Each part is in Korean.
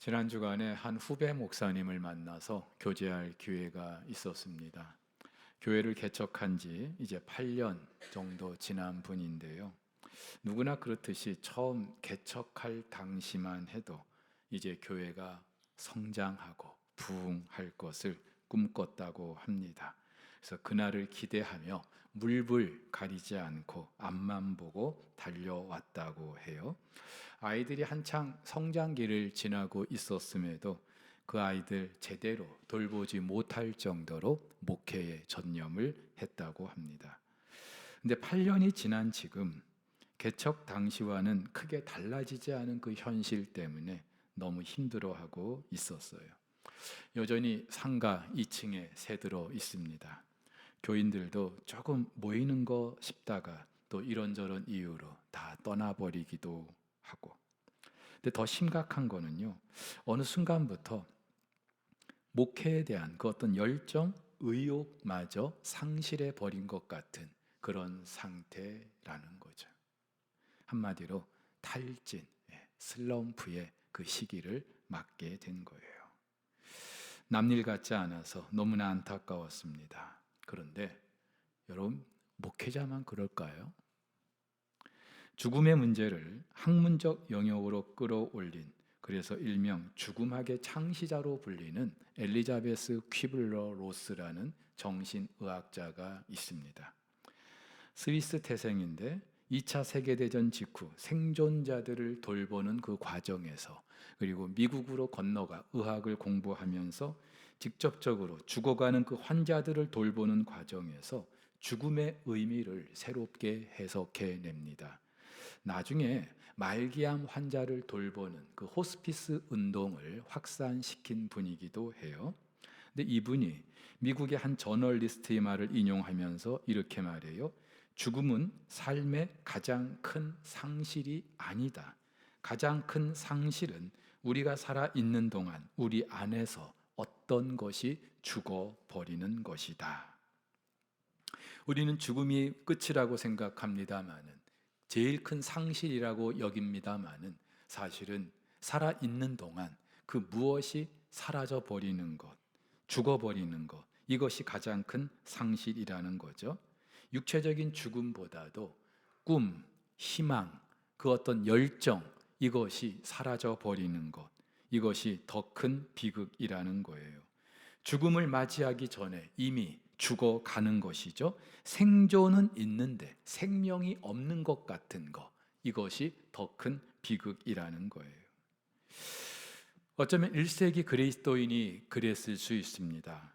지난 주간에 한 후배 목사님을 만나서 교제할 기회가 있었습니다. 교회를 개척한 지 이제 8년 정도 지난 분인데요. 누구나 그렇듯이 처음 개척할 당시만 해도 이제 교회가 성장하고 부흥할 것을 꿈꿨다고 합니다. 그래서 그날을 기대하며 물불 가리지 않고 앞만 보고 달려왔다고 해요. 아이들이 한창 성장기를 지나고 있었음에도 그 아이들 제대로 돌보지 못할 정도로 목회에 전념을 했다고 합니다. 근데 8년이 지난 지금 개척 당시와는 크게 달라지지 않은 그 현실 때문에 너무 힘들어하고 있었어요. 여전히 상가 2층에 새들어 있습니다. 교인들도 조금 모이는 거 싶다가 또 이런저런 이유로 다 떠나버리기도 하고. 근데 더 심각한 거는요, 어느 순간부터 목회에 대한 그 어떤 열정, 의욕마저 상실해 버린 것 같은 그런 상태라는 거죠. 한마디로 탈진, 슬럼프의 그 시기를 맞게 된 거예요. 남일 같지 않아서 너무나 안타까웠습니다. 그런데 여러분, 목회자만 그럴까요? 죽음의 문제를 학문적 영역으로 끌어올린, 그래서 일명 죽음학의 창시자로 불리는 엘리자베스 퀴블러 로스라는 정신의학자가 있습니다. 스위스 태생인데 2차 세계대전 직후 생존자들을 돌보는 그 과정에서, 그리고 미국으로 건너가 의학을 공부하면서 직접적으로 죽어가는 그 환자들을 돌보는 과정에서 죽음의 의미를 새롭게 해석해 냅니다. 나중에 말기암 환자를 돌보는 그 호스피스 운동을 확산시킨 분이기도 해요. 근데 이분이 미국의 한 저널리스트의 말을 인용하면서 이렇게 말해요. 죽음은 삶의 가장 큰 상실이 아니다. 가장 큰 상실은 우리가 살아있는 동안 우리 안에서 어떤 것이 죽어버리는 것이다. 우리는 죽음이 끝이라고 생각합니다마는, 제일 큰 상실이라고 여깁니다마는, 사실은 살아있는 동안 그 무엇이 사라져 버리는 것, 죽어버리는 것, 이것이 가장 큰 상실이라는 거죠. 육체적인 죽음보다도 꿈, 희망, 그 어떤 열정, 이것이 사라져 버리는 것, 이것이 더 큰 비극이라는 거예요. 죽음을 맞이하기 전에 이미 죽어가는 것이죠. 생존은 있는데 생명이 없는 것 같은 것, 이것이 더 큰 비극이라는 거예요. 어쩌면 1세기 그리스도인이 그랬을 수 있습니다.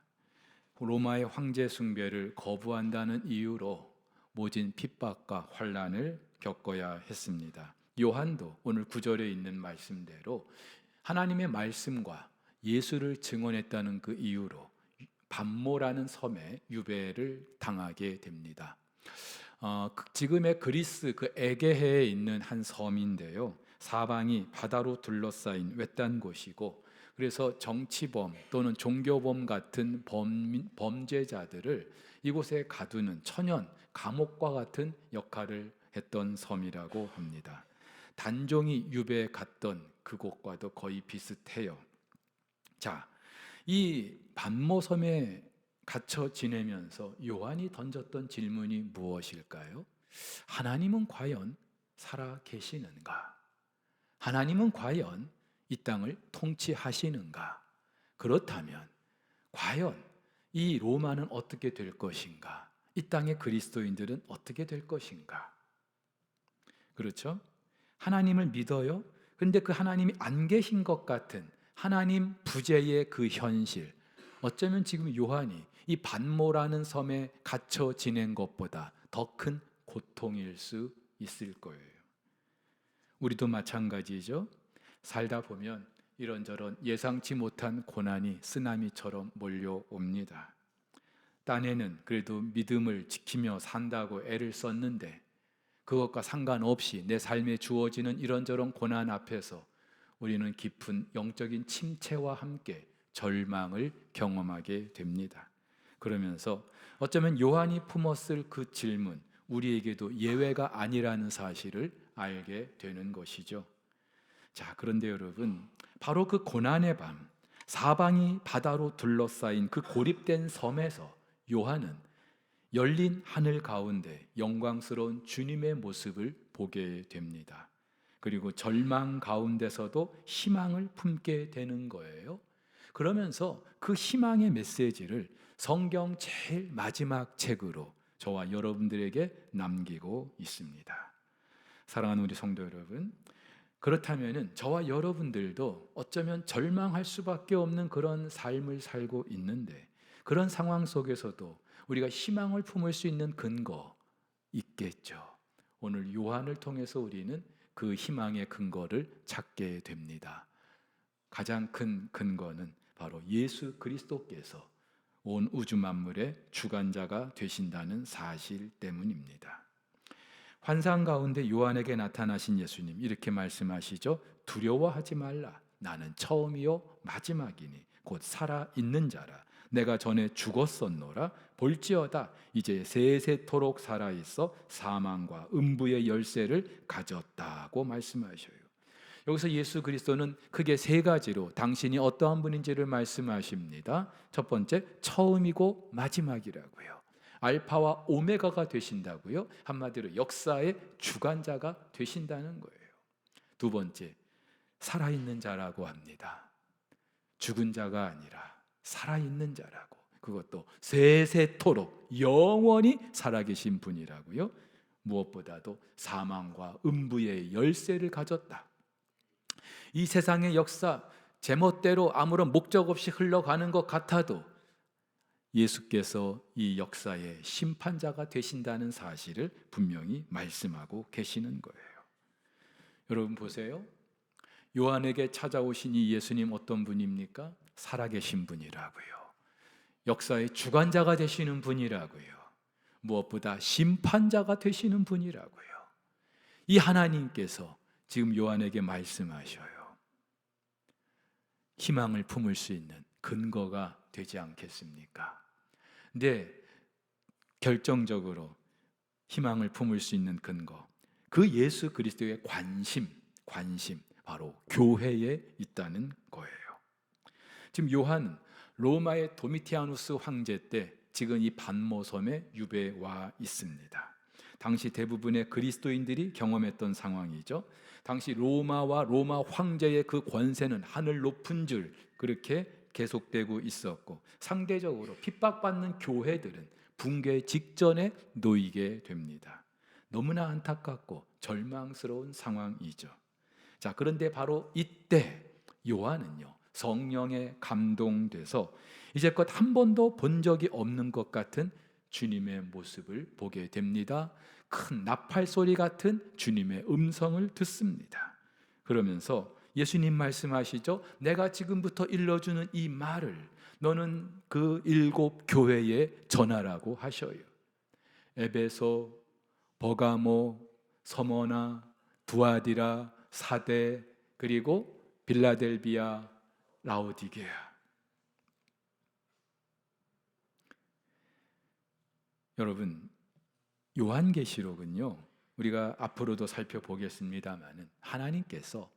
로마의 황제 숭배를 거부한다는 이유로 모진 핍박과 환난을 겪어야 했습니다. 요한도 오늘 9절에 있는 말씀대로 하나님의 말씀과 예수를 증언했다는 그 이유로 반모라는 섬에 유배를 당하게 됩니다. 지금의 그리스 그 에게해에 있는 한 섬인데요, 사방이 바다로 둘러싸인 외딴 곳이고, 그래서 정치범 또는 종교범 같은 범죄자들을 이곳에 가두는 천연 감옥과 같은 역할을 했던 섬이라고 합니다. 단종이 유배 갔던 그곳과도 거의 비슷해요. 자, 이 반모섬에 갇혀 지내면서 요한이 던졌던 질문이 무엇일까요? 하나님은 과연 살아 계시는가? 하나님은 과연 이 땅을 통치하시는가? 그렇다면 과연 이 로마는 어떻게 될 것인가? 이 땅의 그리스도인들은 어떻게 될 것인가? 그렇죠? 하나님을 믿어요? 근데 그 하나님이 안 계신 것 같은 하나님 부재의 그 현실, 어쩌면 지금 요한이 이 반모라는 섬에 갇혀 지낸 것보다 더 큰 고통일 수 있을 거예요. 우리도 마찬가지죠. 살다 보면 이런저런 예상치 못한 고난이 쓰나미처럼 몰려옵니다. 딴에는 그래도 믿음을 지키며 산다고 애를 썼는데, 그것과 상관없이 내 삶에 주어지는 이런저런 고난 앞에서 우리는 깊은 영적인 침체와 함께 절망을 경험하게 됩니다. 그러면서 어쩌면 요한이 품었을 그 질문, 우리에게도 예외가 아니라는 사실을 알게 되는 것이죠. 자, 그런데 여러분, 바로 그 고난의 밤, 사방이 바다로 둘러싸인 그 고립된 섬에서 요한은 열린 하늘 가운데 영광스러운 주님의 모습을 보게 됩니다. 그리고 절망 가운데서도 희망을 품게 되는 거예요. 그러면서 그 희망의 메시지를 성경 제일 마지막 책으로 저와 여러분들에게 남기고 있습니다. 사랑하는 우리 성도 여러분, 그렇다면 저와 여러분들도 어쩌면 절망할 수밖에 없는 그런 삶을 살고 있는데, 그런 상황 속에서도 우리가 희망을 품을 수 있는 근거 있겠죠. 오늘 요한을 통해서 우리는 그 희망의 근거를 찾게 됩니다. 가장 큰 근거는 바로 예수 그리스도께서 온 우주 만물의 주관자가 되신다는 사실 때문입니다. 환상 가운데 요한에게 나타나신 예수님 이렇게 말씀하시죠. 두려워하지 말라. 나는 처음이요 마지막이니 곧 살아있는 자라. 내가 전에 죽었었노라. 볼지어다 이제 세세토록 살아있어 사망과 음부의 열쇠를 가졌다고 말씀하셔요. 여기서 예수 그리스도는 크게 세 가지로 당신이 어떠한 분인지를 말씀하십니다. 첫 번째, 처음이고 마지막이라고요. 알파와 오메가가 되신다고요. 한마디로 역사의 주관자가 되신다는 거예요. 두 번째, 살아있는 자라고 합니다. 죽은 자가 아니라 살아있는 자라고. 그것도 세세토록 영원히 살아계신 분이라고요. 무엇보다도 사망과 음부의 열쇠를 가졌다. 이 세상의 역사 제멋대로 아무런 목적 없이 흘러가는 것 같아도 예수께서 이 역사의 심판자가 되신다는 사실을 분명히 말씀하고 계시는 거예요. 여러분 보세요. 요한에게 찾아오신 이 예수님 어떤 분입니까? 살아계신 분이라고요. 역사의 주관자가 되시는 분이라고요. 무엇보다 심판자가 되시는 분이라고요. 이 하나님께서 지금 요한에게 말씀하셔요. 희망을 품을 수 있는 근거가 되지 않겠습니까? 근데 결정적으로 희망을 품을 수 있는 근거, 그 예수 그리스도의 관심 바로 교회에 있다는 거예요. 지금 요한은 로마의 도미티아누스 황제 때 지금 이 반모섬에 유배해 와 있습니다. 당시 대부분의 그리스도인들이 경험했던 상황이죠. 당시 로마와 로마 황제의 그 권세는 하늘 높은 줄 그렇게 계속되고 있었고, 상대적으로 핍박받는 교회들은 붕괴 직전에 놓이게 됩니다. 너무나 안타깝고 절망스러운 상황이죠. 자, 그런데 바로 이때 요한은요, 성령에 감동돼서 이제껏 한 번도 본 적이 없는 것 같은 주님의 모습을 보게 됩니다. 큰 나팔 소리 같은 주님의 음성을 듣습니다. 그러면서 예수님 말씀하시죠. 내가 지금부터 일러주는 이 말을 너는 그 7 교회에 전하라고 하셔요. 에베소, 버가모, 서머나, 두아디라, 사대, 그리고 빌라델비아, 라오디게아. 여러분, 요한계시록은요, 우리가 앞으로도 살펴보겠습니다마는 하나님께서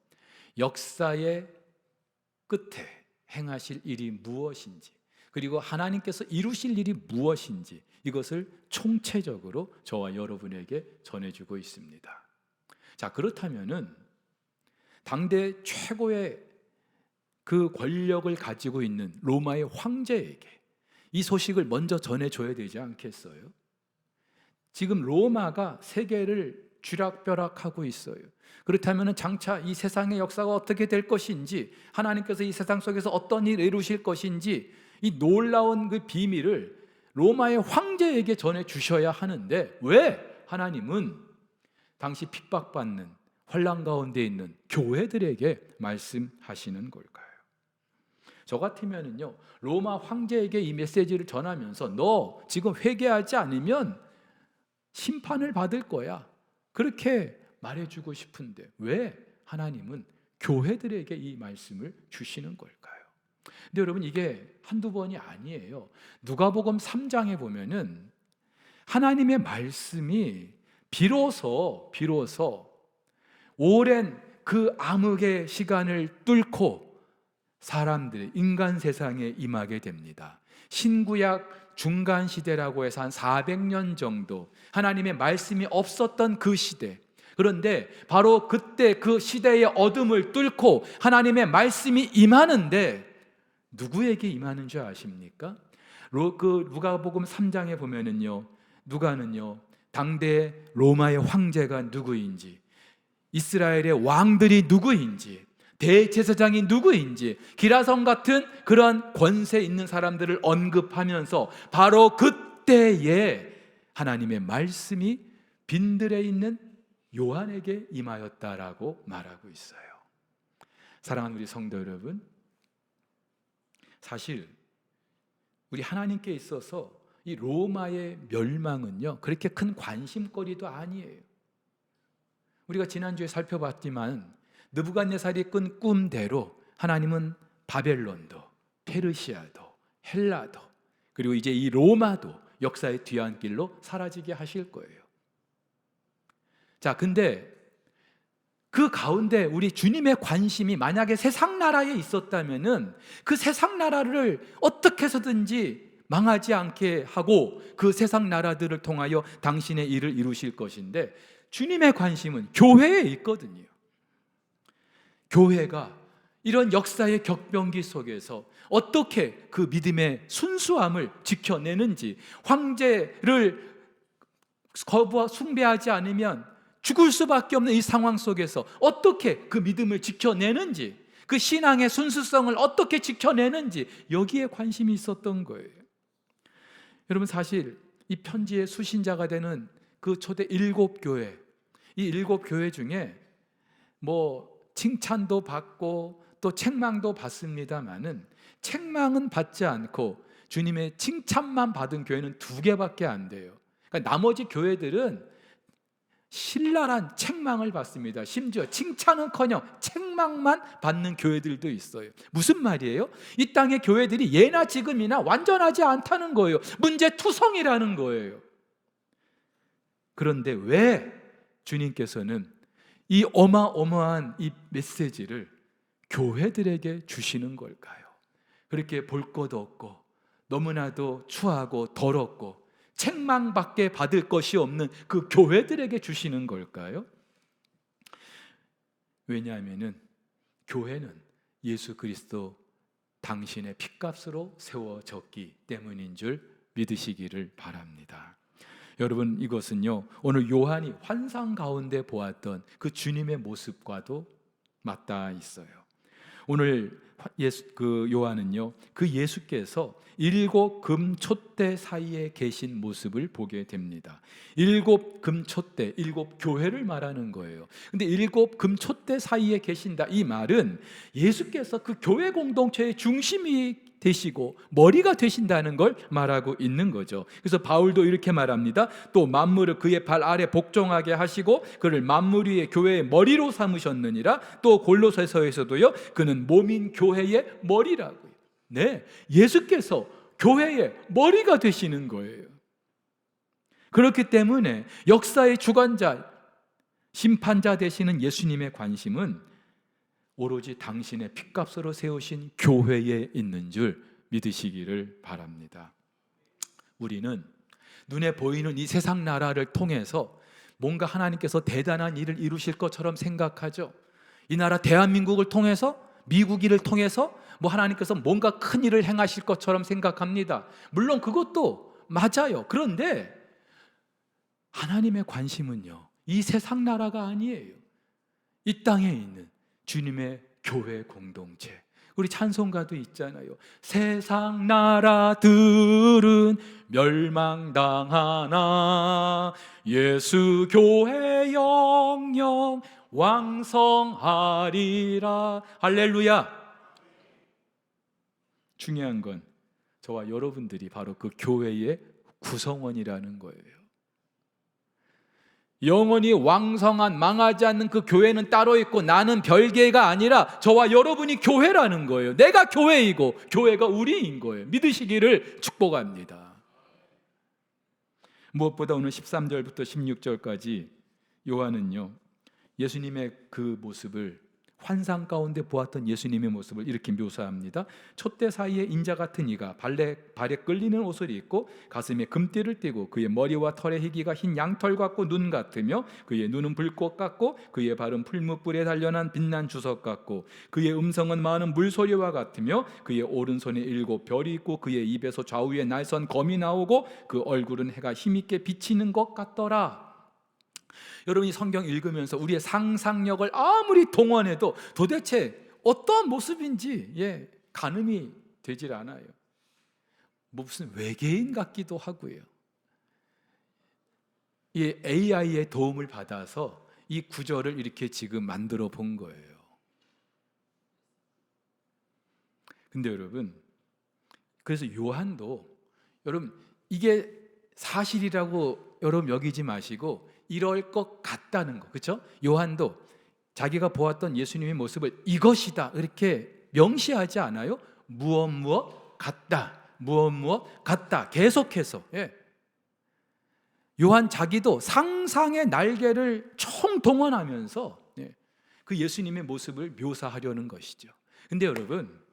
역사의 끝에 행하실 일이 무엇인지, 그리고 하나님께서 이루실 일이 무엇인지 이것을 총체적으로 저와 여러분에게 전해주고 있습니다. 자, 그렇다면은 당대 최고의 그 권력을 가지고 있는 로마의 황제에게 이 소식을 먼저 전해줘야 되지 않겠어요? 지금 로마가 세계를 쥐락펴락하고 있어요. 그렇다면 장차 이 세상의 역사가 어떻게 될 것인지, 하나님께서 이 세상 속에서 어떤 일을 이루실 것인지, 이 놀라운 그 비밀을 로마의 황제에게 전해주셔야 하는데 왜 하나님은 당시 핍박받는 환난 가운데 있는 교회들에게 말씀하시는 걸까요? 저 같으면요, 로마 황제에게 이 메시지를 전하면서 너 지금 회개하지 않으면 심판을 받을 거야, 그렇게 말해주고 싶은데 왜 하나님은 교회들에게 이 말씀을 주시는 걸까요? 근데 여러분, 이게 한두 번이 아니에요. 누가복음 3장에 보면은 하나님의 말씀이 비로소 오랜 그 암흑의 시간을 뚫고 사람들의 인간 세상에 임하게 됩니다. 신구약 중간 시대라고 해서 한 400년 정도 하나님의 말씀이 없었던 그 시대, 그런데 바로 그때 그 시대의 어둠을 뚫고 하나님의 말씀이 임하는데 누구에게 임하는 줄 아십니까? 누가복음 3장에 보면은요, 누가는요 당대 로마의 황제가 누구인지, 이스라엘의 왕들이 누구인지, 대제사장이 누구인지, 기라성 같은 그런 권세 있는 사람들을 언급하면서 바로 그때에 하나님의 말씀이 빈들에 있는 요한에게 임하였다라고 말하고 있어요. 사랑하는 우리 성도 여러분, 사실 우리 하나님께 있어서 이 로마의 멸망은요 그렇게 큰 관심거리도 아니에요. 우리가 지난주에 살펴봤지만 느부갓네살이 꾼 꿈대로 하나님은 바벨론도, 페르시아도, 헬라도, 그리고 이제 이 로마도 역사의 뒤안길로 사라지게 하실 거예요. 자, 근데 그 가운데 우리 주님의 관심이 만약에 세상 나라에 있었다면은 그 세상 나라를 어떻게 해서든지 망하지 않게 하고 그 세상 나라들을 통하여 당신의 일을 이루실 것인데, 주님의 관심은 교회에 있거든요. 교회가 이런 역사의 격변기 속에서 어떻게 그 믿음의 순수함을 지켜내는지, 황제를 숭배하지 않으면 죽을 수밖에 없는 이 상황 속에서 어떻게 그 믿음을 지켜내는지, 그 신앙의 순수성을 어떻게 지켜내는지, 여기에 관심이 있었던 거예요. 여러분, 사실 이 편지의 수신자가 되는 그 초대 7교회, 이 7교회 중에 뭐 칭찬도 받고 또 책망도 받습니다마는, 책망은 받지 않고 주님의 칭찬만 받은 교회는 2개밖에 안 돼요. 그러니까 나머지 교회들은 신랄한 책망을 받습니다. 심지어 칭찬은커녕 책망만 받는 교회들도 있어요. 무슨 말이에요? 이 땅의 교회들이 예나 지금이나 완전하지 않다는 거예요. 문제투성이라는 거예요. 그런데 왜 주님께서는 이 어마어마한 이 메시지를 교회들에게 주시는 걸까요? 그렇게 볼 것 없고 너무나도 추하고 더럽고 책망밖에 받을 것이 없는 그 교회들에게 주시는 걸까요? 왜냐하면은 교회는 예수 그리스도 당신의 핏값으로 세워졌기 때문인 줄 믿으시기를 바랍니다. 여러분, 이것은요 오늘 요한이 환상 가운데 보았던 그 주님의 모습과도 맞닿아 있어요. 오늘 요한은요 그 예수께서 7 금촛대 사이에 계신 모습을 보게 됩니다. 7 금촛대, 7 교회를 말하는 거예요. 근데 7 금촛대 사이에 계신다, 이 말은 예수께서 그 교회 공동체의 중심이 되시고 머리가 되신다는 걸 말하고 있는 거죠. 그래서 바울도 이렇게 말합니다. 또 만물을 그의 발 아래 복종하게 하시고 그를 만물 위의 교회의 머리로 삼으셨느니라. 또 골로새서에서도요 그는 몸인 교회의 머리라고요. 네, 예수께서 교회의 머리가 되시는 거예요. 그렇기 때문에 역사의 주관자, 심판자 되시는 예수님의 관심은 오로지 당신의 핏값으로 세우신 교회에 있는 줄 믿으시기를 바랍니다. 우리는 눈에 보이는 이 세상 나라를 통해서 뭔가 하나님께서 대단한 일을 이루실 것처럼 생각하죠. 이 나라 대한민국을 통해서, 미국이를 통해서 뭐 하나님께서 뭔가 큰 일을 행하실 것처럼 생각합니다. 물론 그것도 맞아요. 그런데 하나님의 관심은요 이 세상 나라가 아니에요. 이 땅에 있는 주님의 교회 공동체. 우리 찬송가도 있잖아요. 세상 나라들은 멸망당하나 예수 교회 영영 왕성하리라. 할렐루야. 중요한 건 저와 여러분들이 바로 그 교회의 구성원이라는 거예요. 영원히 왕성한 망하지 않는 그 교회는 따로 있고 나는 별개가 아니라 저와 여러분이 교회라는 거예요. 내가 교회이고 교회가 우리인 거예요. 믿으시기를 축복합니다. 무엇보다 오늘 13절부터 16절까지 요한은요 예수님의 그 모습을 환상 가운데 보았던 예수님의 모습을 이렇게 묘사합니다. 촛대 사이에 인자 같은 이가 발에 끌리는 옷을 입고 가슴에 금띠를 띠고 그의 머리와 털의 희기가 흰 양털 같고 눈 같으며 그의 눈은 불꽃 같고 그의 발은 풀무불에 단련한 빛난 주석 같고 그의 음성은 많은 물소리와 같으며 그의 오른손에 7 별이 있고 그의 입에서 좌우에 날선 검이 나오고 그 얼굴은 해가 힘있게 비치는 것 같더라. 여러분이 성경 읽으면서 우리의 상상력을 아무리 동원해도 도대체 어떤 모습인지 가늠이 되질 않아요. 무슨 외계인 같기도 하고요. 이 AI의 도움을 받아서 이 구절을 이렇게 지금 만들어 본 거예요. 근데 여러분, 그래서 요한도 여러분 이게 사실이라고 여러분 여기지 마시고 이럴 것 같다는 거, 그렇죠? 요한도 자기가 보았던 예수님의 모습을 이것이다 이렇게 명시하지 않아요? 무엇 같다, 무엇 같다 계속해서. 요한 자기도 상상의 날개를 총동원하면서 그 예수님의 모습을 묘사하려는 것이죠. 근데 여러분,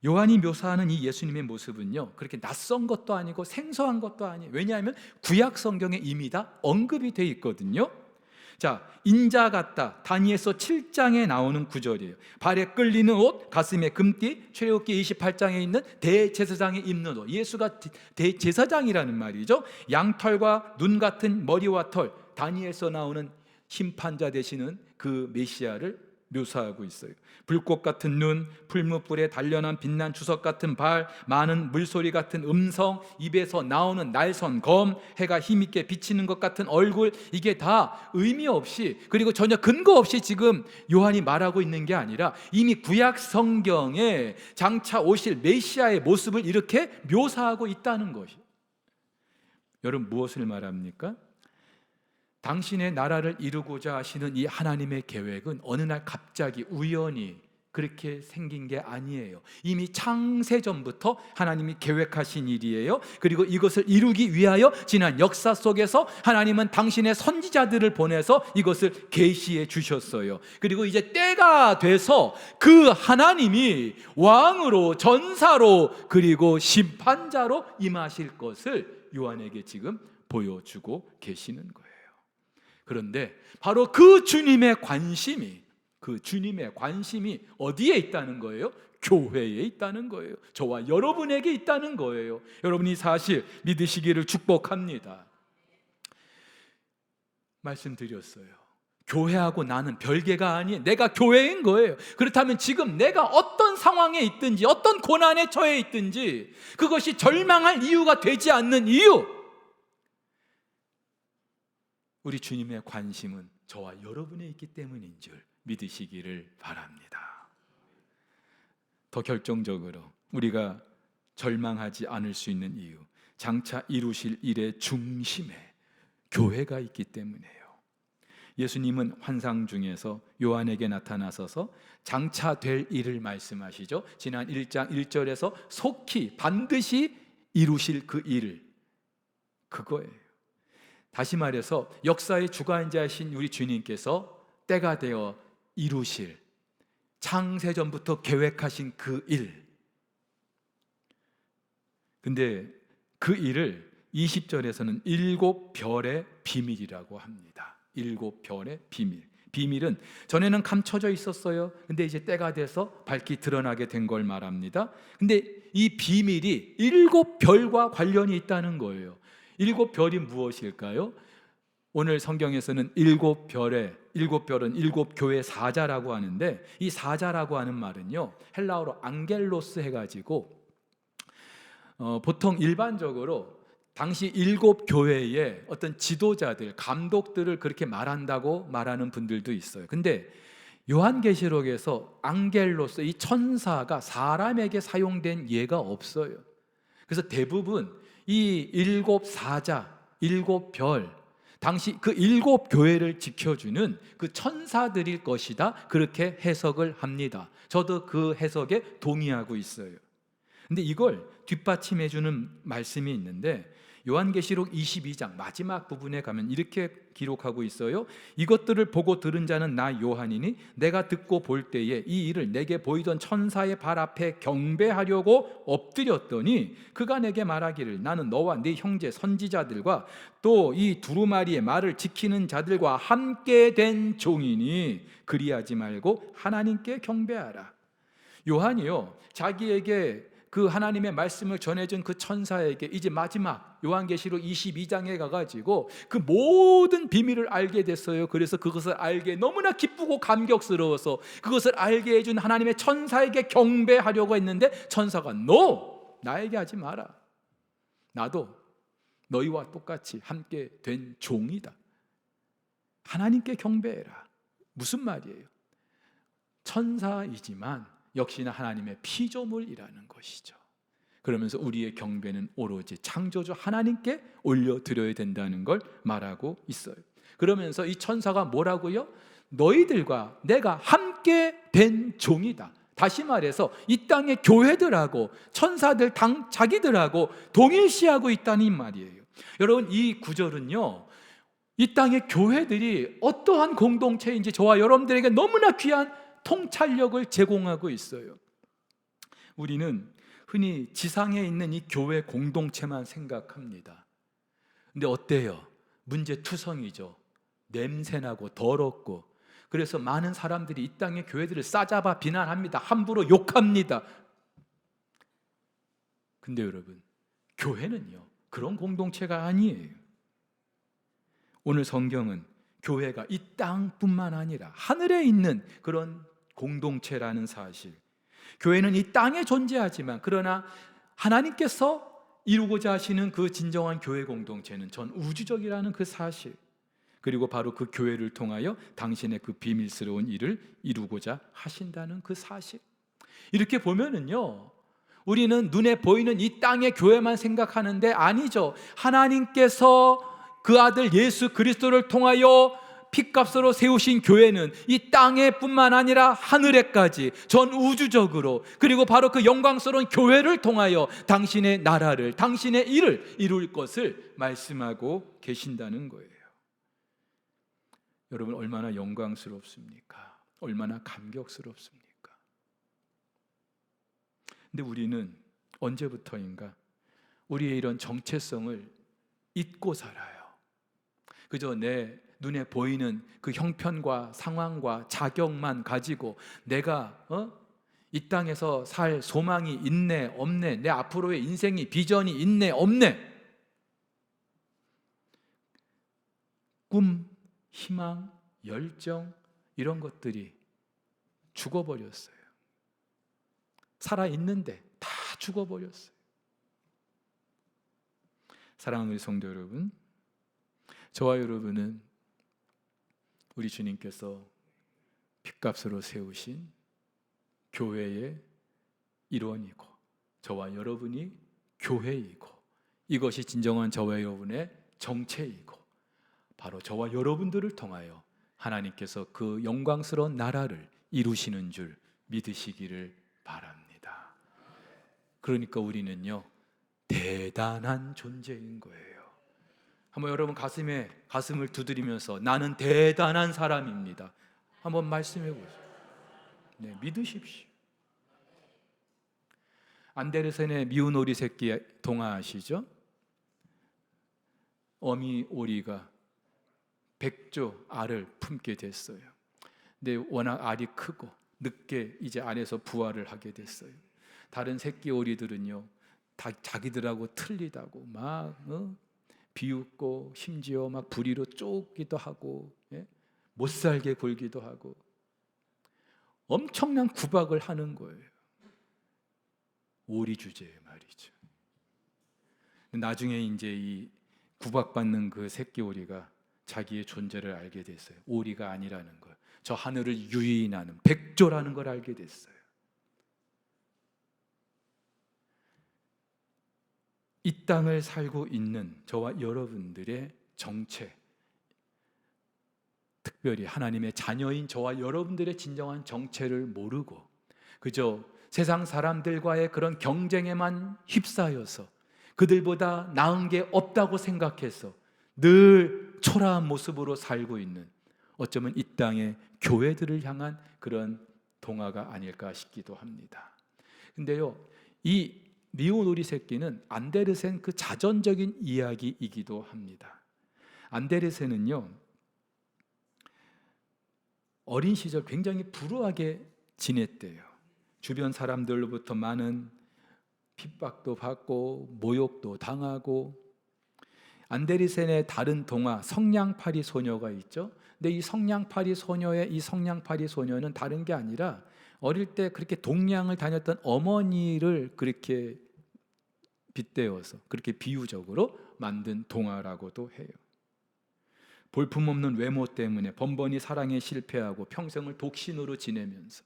요한이 묘사하는 이 예수님의 모습은요 그렇게 낯선 것도 아니고 생소한 것도 아니에요. 왜냐하면 구약 성경에 이미 다 언급이 되어 있거든요. 자, 인자 같다, 다니엘서 7장에 나오는 구절이에요. 발에 끌리는 옷, 가슴에 금띠, 출애굽기 28장에 있는 대제사장이 입는 옷. 예수가 대제사장이라는 말이죠. 양털과 눈 같은 머리와 털, 다니엘서 나오는 심판자 되시는 그 메시아를 묘사하고 있어요. 불꽃 같은 눈, 풀무불에 단련한 빛난 주석 같은 발, 많은 물소리 같은 음성, 입에서 나오는 날선 검, 해가 힘있게 비치는 것 같은 얼굴, 이게 다 의미 없이 그리고 전혀 근거 없이 지금 요한이 말하고 있는 게 아니라 이미 구약 성경에 장차 오실 메시아의 모습을 이렇게 묘사하고 있다는 것이. 여러분 무엇을 말합니까? 당신의 나라를 이루고자 하시는 이 하나님의 계획은 어느 날 갑자기 우연히 그렇게 생긴 게 아니에요. 이미 창세전부터 하나님이 계획하신 일이에요. 그리고 이것을 이루기 위하여 지난 역사 속에서 하나님은 당신의 선지자들을 보내서 이것을 계시해 주셨어요. 그리고 이제 때가 돼서 그 하나님이 왕으로, 전사로, 그리고 심판자로 임하실 것을 요한에게 지금 보여주고 계시는 거예요. 그런데 바로 그 주님의 관심이 어디에 있다는 거예요? 교회에 있다는 거예요. 저와 여러분에게 있다는 거예요. 여러분이 사실 믿으시기를 축복합니다. 말씀드렸어요. 교회하고 나는 별개가 아닌 내가 교회인 거예요. 그렇다면 지금 내가 어떤 상황에 있든지 어떤 고난에 처해 있든지 그것이 절망할 이유가 되지 않는 이유, 우리 주님의 관심은 저와 여러분에 있기 때문인 줄 믿으시기를 바랍니다. 더 결정적으로 우리가 절망하지 않을 수 있는 이유, 장차 이루실 일의 중심에 교회가 있기 때문이에요. 예수님은 환상 중에서 요한에게 나타나셔서 장차 될 일을 말씀하시죠. 지난 1장 1절에서 속히 반드시 이루실 그 일, 그거예요. 다시 말해서 역사의 주관자이신 우리 주님께서 때가 되어 이루실 창세전부터 계획하신 그 일. 근데 그 일을 20절에서는 7별의 비밀이라고 합니다. 7별의 비밀. 비밀은 전에는 감춰져 있었어요. 근데 이제 때가 돼서 밝히 드러나게 된 걸 말합니다. 근데 이 비밀이 7별과 관련이 있다는 거예요. 7별이 무엇일까요? 오늘 성경에서는 7별은 7교회 사자라고 하는데, 이 사자라고 하는 말은요 헬라어로 앙겔로스 해가지고 보통 일반적으로 당시 7교회의 어떤 지도자들, 감독들을 그렇게 말한다고 말하는 분들도 있어요. 근데 요한계시록에서 앙겔로스, 이 천사가 사람에게 사용된 예가 없어요. 그래서 대부분 이 7사자, 7별, 당시 그 7교회를 지켜주는 그 천사들일 것이다, 그렇게 해석을 합니다. 저도 그 해석에 동의하고 있어요. 근데 이걸 뒷받침해 주는 말씀이 있는데, 요한계시록 22장 마지막 부분에 가면 이렇게 기록하고 있어요. 이것들을 보고 들은 자는 나 요한이니 내가 듣고 볼 때에 이 일을 내게 보이던 천사의 발 앞에 경배하려고 엎드렸더니 그가 내게 말하기를 나는 너와 네 형제 선지자들과 또 이 두루마리의 말을 지키는 자들과 함께 된 종이니 그리하지 말고 하나님께 경배하라. 요한이요, 자기에게 그 하나님의 말씀을 전해준 그 천사에게 이제 마지막 요한계시록 22장에 가가지고 그 모든 비밀을 알게 됐어요. 그래서 그것을 알게 너무나 기쁘고 감격스러워서 그것을 알게 해준 하나님의 천사에게 경배하려고 했는데 천사가 너 나에게 하지 마라. 나도 너희와 똑같이 함께 된 종이다. 하나님께 경배해라. 무슨 말이에요? 천사이지만 역시나 하나님의 피조물이라는 것이죠. 그러면서 우리의 경배는 오로지 창조주 하나님께 올려드려야 된다는 걸 말하고 있어요. 그러면서 이 천사가 뭐라고요? 너희들과 내가 함께 된 종이다. 다시 말해서 이 땅의 교회들하고 천사들 자기들하고 동일시하고 있다는 말이에요. 여러분, 이 구절은요, 이 땅의 교회들이 어떠한 공동체인지 저와 여러분들에게 너무나 귀한 통찰력을 제공하고 있어요. 우리는 흔히 지상에 있는 이 교회 공동체만 생각합니다. 근데 어때요? 문제투성이죠. 냄새나고 더럽고. 그래서 많은 사람들이 이 땅의 교회들을 싸잡아 비난합니다. 함부로 욕합니다. 근데 여러분, 교회는요, 그런 공동체가 아니에요. 오늘 성경은 교회가 이 땅뿐만 아니라 하늘에 있는 그런 공동체라는 사실, 교회는 이 땅에 존재하지만 그러나 하나님께서 이루고자 하시는 그 진정한 교회 공동체는 전 우주적이라는 그 사실, 그리고 바로 그 교회를 통하여 당신의 그 비밀스러운 일을 이루고자 하신다는 그 사실, 이렇게 보면은요, 우리는 눈에 보이는 이 땅의 교회만 생각하는데 아니죠. 하나님께서 그 아들 예수 그리스도를 통하여 핏값으로 세우신 교회는 이 땅에 뿐만 아니라 하늘에까지 전 우주적으로, 그리고 바로 그 영광스러운 교회를 통하여 당신의 나라를, 당신의 일을 이룰 것을 말씀하고 계신다는 거예요. 여러분, 얼마나 영광스럽습니까? 얼마나 감격스럽습니까? 근데 우리는 언제부터인가 우리의 이런 정체성을 잊고 살아요. 그저 내 눈에 보이는 그 형편과 상황과 자격만 가지고 내가 이 땅에서 살 소망이 있네 없네, 내 앞으로의 인생이 비전이 있네 없네, 꿈, 희망, 열정, 이런 것들이 죽어버렸어요. 살아있는데 다 죽어버렸어요. 사랑하는 우리 성도 여러분, 저와 여러분은 우리 주님께서 핏값으로 세우신 교회의 일원이고, 저와 여러분이 교회이고, 이것이 진정한 저와 여러분의 정체이고, 바로 저와 여러분들을 통하여 하나님께서 그 영광스러운 나라를 이루시는 줄 믿으시기를 바랍니다. 그러니까 우리는요, 대단한 존재인 거예요. 한번 여러분 가슴을 두드리면서 나는 대단한 사람입니다, 한번 말씀해 보세요. 네, 믿으십시오. 안데르센의 미운 오리 새끼 동화 아시죠? 어미 오리가 백조 알을 품게 됐어요. 근데 워낙 알이 크고 늦게 이제 안에서 부화를 하게 됐어요. 다른 새끼 오리들은요, 다 자기들하고 틀리다고 막 비웃고, 심지어 막 부리로 쫓기도 하고, 못 살게 굴기도 하고, 엄청난 구박을 하는 거예요. 오리 주제에 말이죠. 나중에 이제 이 구박받는 그 새끼 오리가 자기의 존재를 알게 됐어요. 오리가 아니라는 걸, 저 하늘을 유인하는 백조라는 걸 알게 됐어요. 이 땅을 살고 있는 저와 여러분들의 정체, 특별히 하나님의 자녀인 저와 여러분들의 진정한 정체를 모르고 그저 세상 사람들과의 그런 경쟁에만 휩싸여서, 그들보다 나은 게 없다고 생각해서 늘 초라한 모습으로 살고 있는, 어쩌면 이 땅의 교회들을 향한 그런 동화가 아닐까 싶기도 합니다. 근데요, 이 미운 오리 새끼는 안데르센 그 자전적인 이야기이기도 합니다. 안데르센은요, 어린 시절 굉장히 불우하게 지냈대요. 주변 사람들로부터 많은 핍박도 받고 모욕도 당하고, 안데르센의 다른 동화 성냥팔이 소녀가 있죠. 근데 이 성냥팔이 소녀는 다른 게 아니라 어릴 때 그렇게 동냥을 다녔던 어머니를 그렇게 빗대어서 그렇게 비유적으로 만든 동화라고도 해요. 볼품없는 외모 때문에 번번이 사랑에 실패하고 평생을 독신으로 지내면서,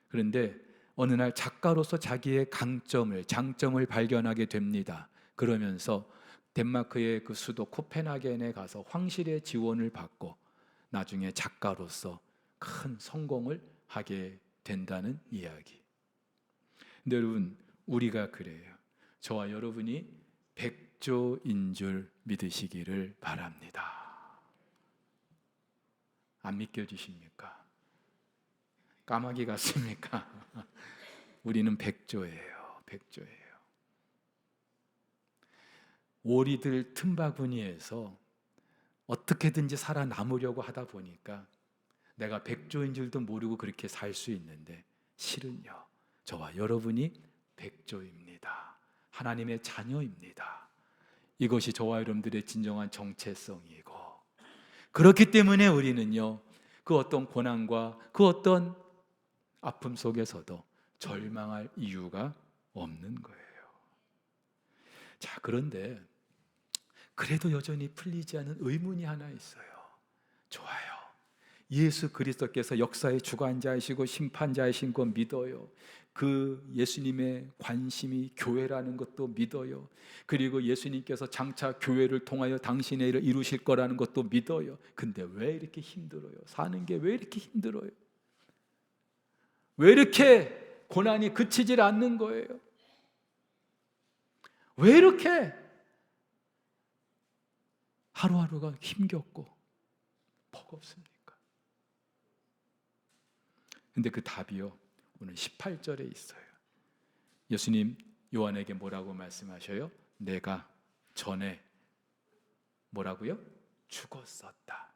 그런데 어느 날 작가로서 자기의 장점을 발견하게 됩니다. 그러면서 덴마크의 그 수도 코펜하겐에 가서 황실의 지원을 받고 나중에 작가로서 큰 성공을 하게 된다는 이야기. 근데 여러분, 우리가 그래요. 저와 여러분이 백조인 줄 믿으시기를 바랍니다. 안 믿겨지십니까? 까마귀 같습니까? 우리는 백조예요. 백조예요. 오리들 틈바구니에서 어떻게든지 살아남으려고 하다 보니까 내가 백조인 줄도 모르고 그렇게 살 수 있는데, 실은요, 저와 여러분이 백조입니다. 하나님의 자녀입니다. 이것이 저와 여러분들의 진정한 정체성이고, 그렇기 때문에 우리는요, 그 어떤 고난과 그 어떤 아픔 속에서도 절망할 이유가 없는 거예요. 자, 그런데 그래도 여전히 풀리지 않은 의문이 하나 있어요. 좋아요. 예수 그리스도께서 역사의 주관자이시고 심판자이신 거 믿어요. 그 예수님의 관심이 교회라는 것도 믿어요. 그리고 예수님께서 장차 교회를 통하여 당신의 일을 이루실 거라는 것도 믿어요. 근데 왜 이렇게 힘들어요? 사는 게 왜 이렇게 힘들어요? 왜 이렇게 고난이 그치질 않는 거예요? 왜 이렇게 하루하루가 힘겹고 버겁습니까? 근데 그 답이요, 오늘 18절에 있어요. 예수님 요한에게 뭐라고 말씀하셔요? 내가 전에 뭐라고요? 죽었었다.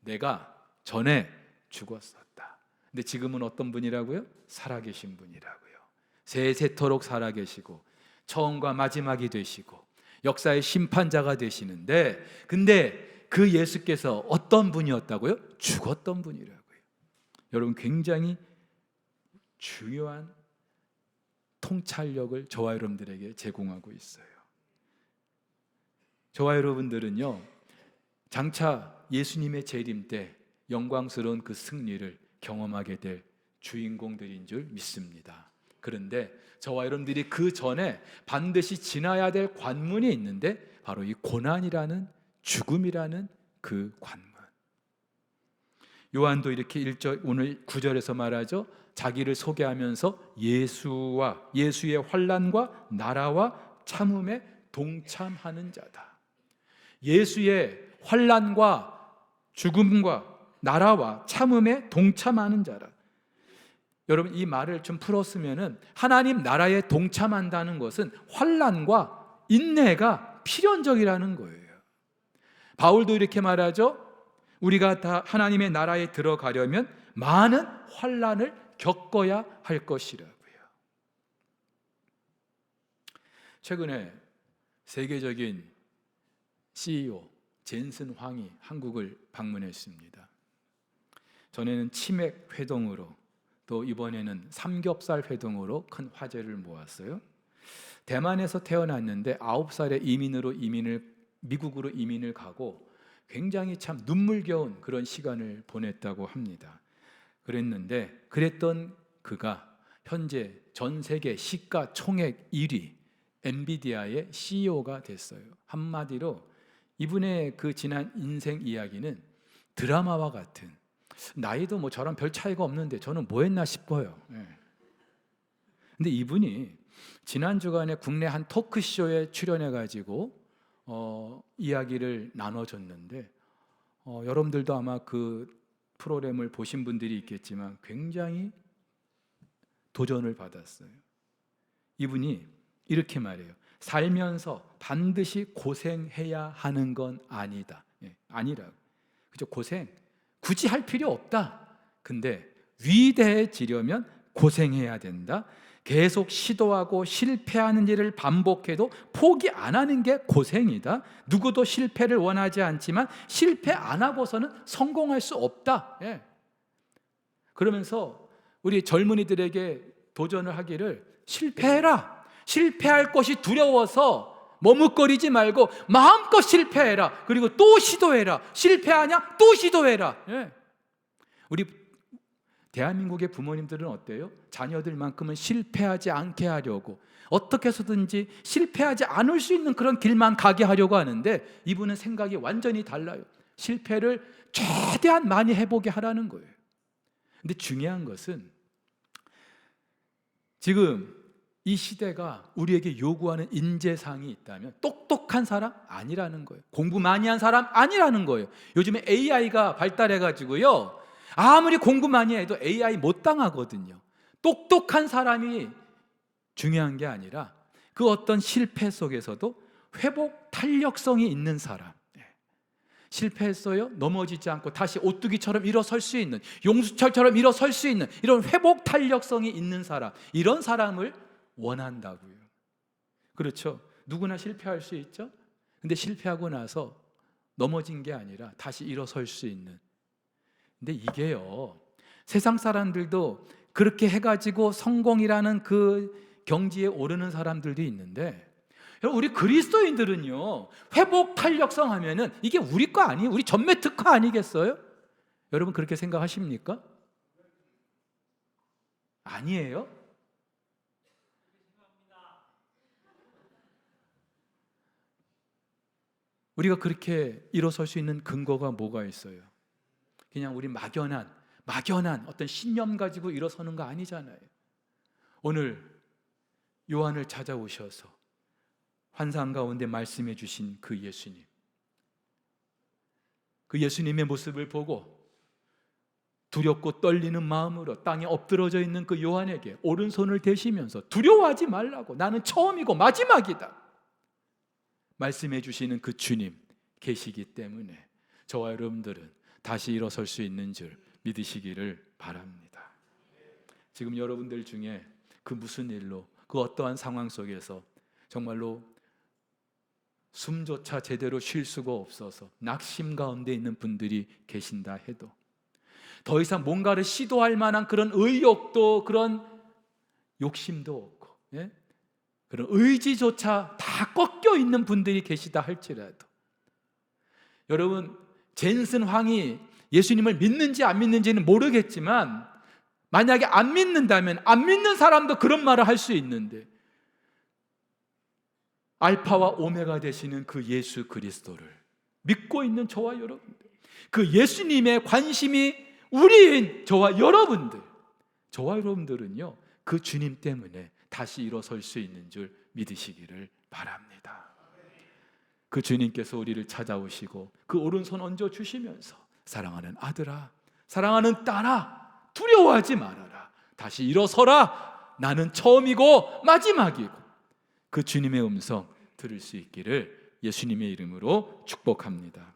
내가 전에 죽었었다. 근데 지금은 어떤 분이라고요? 살아계신 분이라고요. 세세토록 살아계시고 처음과 마지막이 되시고 역사의 심판자가 되시는데, 근데 그 예수께서 어떤 분이었다고요? 죽었던 분이라고요. 여러분, 굉장히 중요한 통찰력을 저와 여러분들에게 제공하고 있어요. 저와 여러분들은요, 장차 예수님의 재림 때 영광스러운 그 승리를 경험하게 될 주인공들인 줄 믿습니다. 그런데 저와 여러분들이 그 전에 반드시 지나야 될 관문이 있는데, 바로 이 고난이라는, 죽음이라는 그 관문. 요한도 이렇게 1절, 오늘 9절에서 말하죠. 자기를 소개하면서 예수의 환난과 나라와 참음에 동참하는 자다. 예수의 환난과 죽음과 나라와 참음에 동참하는 자라. 여러분, 이 말을 좀 풀었으면은, 하나님 나라에 동참한다는 것은 환난과 인내가 필연적이라는 거예요. 바울도 이렇게 말하죠. 우리가 다 하나님의 나라에 들어가려면 많은 환난을 겪어야 할 것이라고요. 최근에 세계적인 CEO 젠슨 황이 한국을 방문했습니다. 전에는 치맥 회동으로, 또 이번에는 삼겹살 회동으로 큰 화제를 모았어요. 대만에서 태어났는데 9살에 미국으로 이민을 가고 굉장히 참 눈물겨운 그런 시간을 보냈다고 합니다. 그랬던 그가 현재 전 세계 시가총액 1위 엔비디아의 CEO가 됐어요. 한마디로 이분의 그 지난 인생 이야기는 드라마와 같은, 나이도 뭐 저랑 별 차이가 없는데 저는 뭐 했나 싶어요. 근데 이분이 지난 주간에 국내 한 토크쇼에 출연해 가지고 이야기를 나눠줬는데 여러분들도 아마 그 프로그램을 보신 분들이 있겠지만 굉장히 도전을 받았어요. 이분이 이렇게 말해요. 살면서 반드시 고생해야 하는 건 아니다. 아니라고. 그죠? 고생 굳이 할 필요 없다. 근데 위대해지려면 고생해야 된다. 계속 시도하고 실패하는 일을 반복해도 포기 안 하는 게 고생이다. 누구도 실패를 원하지 않지만 실패 안 하고서는 성공할 수 없다. 그러면서 우리 젊은이들에게 도전을 하기를 실패해라. 실패할 것이 두려워서 머뭇거리지 말고 마음껏 실패해라. 그리고 또 시도해라. 실패하냐? 또 시도해라. 우리 대한민국의 부모님들은 어때요? 자녀들만큼은 실패하지 않게 하려고 어떻게 해서든지 실패하지 않을 수 있는 그런 길만 가게 하려고 하는데 이분은 생각이 완전히 달라요. 실패를 최대한 많이 해보게 하라는 거예요. 근데 중요한 것은 지금 이 시대가 우리에게 요구하는 인재상이 있다면 똑똑한 사람 아니라는 거예요. 공부 많이 한 사람 아니라는 거예요. 요즘에 AI가 발달해가지고요, 아무리 공부 많이 해도 AI 못 당하거든요. 똑똑한 사람이 중요한 게 아니라 그 어떤 실패 속에서도 회복 탄력성이 있는 사람. 실패했어요? 넘어지지 않고 다시 오뚜기처럼 일어설 수 있는, 용수철처럼 일어설 수 있는 이런 회복 탄력성이 있는 사람, 이런 사람을 원한다고요. 그렇죠? 누구나 실패할 수 있죠? 근데 실패하고 나서 넘어진 게 아니라 다시 일어설 수 있는. 근데 이게요, 세상 사람들도 그렇게 해가지고 성공이라는 그 경지에 오르는 사람들도 있는데, 여러분, 우리 그리스도인들은요, 회복 탄력성 하면은 이게 우리 거 아니에요? 우리 전매 특화 아니겠어요? 여러분 그렇게 생각하십니까? 아니에요? 우리가 그렇게 일어설 수 있는 근거가 뭐가 있어요? 그냥 우리 막연한 어떤 신념 가지고 일어서는 거 아니잖아요. 오늘 요한을 찾아오셔서 환상 가운데 말씀해 주신 그 예수님, 그 예수님의 모습을 보고 두렵고 떨리는 마음으로 땅에 엎드러져 있는 그 요한에게 오른손을 대시면서 두려워하지 말라고, 나는 처음이고 마지막이다 말씀해 주시는 그 주님 계시기 때문에 저와 여러분들은 다시 일어설 수 있는 줄 믿으시기를 바랍니다. 지금 여러분들 중에 그 무슨 일로, 그 어떠한 상황 속에서 정말로 숨조차 제대로 쉴 수가 없어서 낙심 가운데 있는 분들이 계신다 해도, 더 이상 뭔가를 시도할 만한 그런 의욕도, 그런 욕심도 없고, 그런 의지조차 다 꺾여 있는 분들이 계시다 할지라도, 여러분, 젠슨 황이 예수님을 믿는지 안 믿는지는 모르겠지만 만약에 안 믿는다면 안 믿는 사람도 그런 말을 할 수 있는데, 알파와 오메가 되시는 그 예수 그리스도를 믿고 있는 저와 여러분들, 그 예수님의 관심이 우리인 저와 여러분들은요, 그 주님 때문에 다시 일어설 수 있는 줄 믿으시기를 바랍니다. 그 주님께서 우리를 찾아오시고 그 오른손 얹어 주시면서 사랑하는 아들아, 사랑하는 딸아, 두려워하지 말아라, 다시 일어서라, 나는 처음이고 마지막이고, 그 주님의 음성 들을 수 있기를 예수님의 이름으로 축복합니다.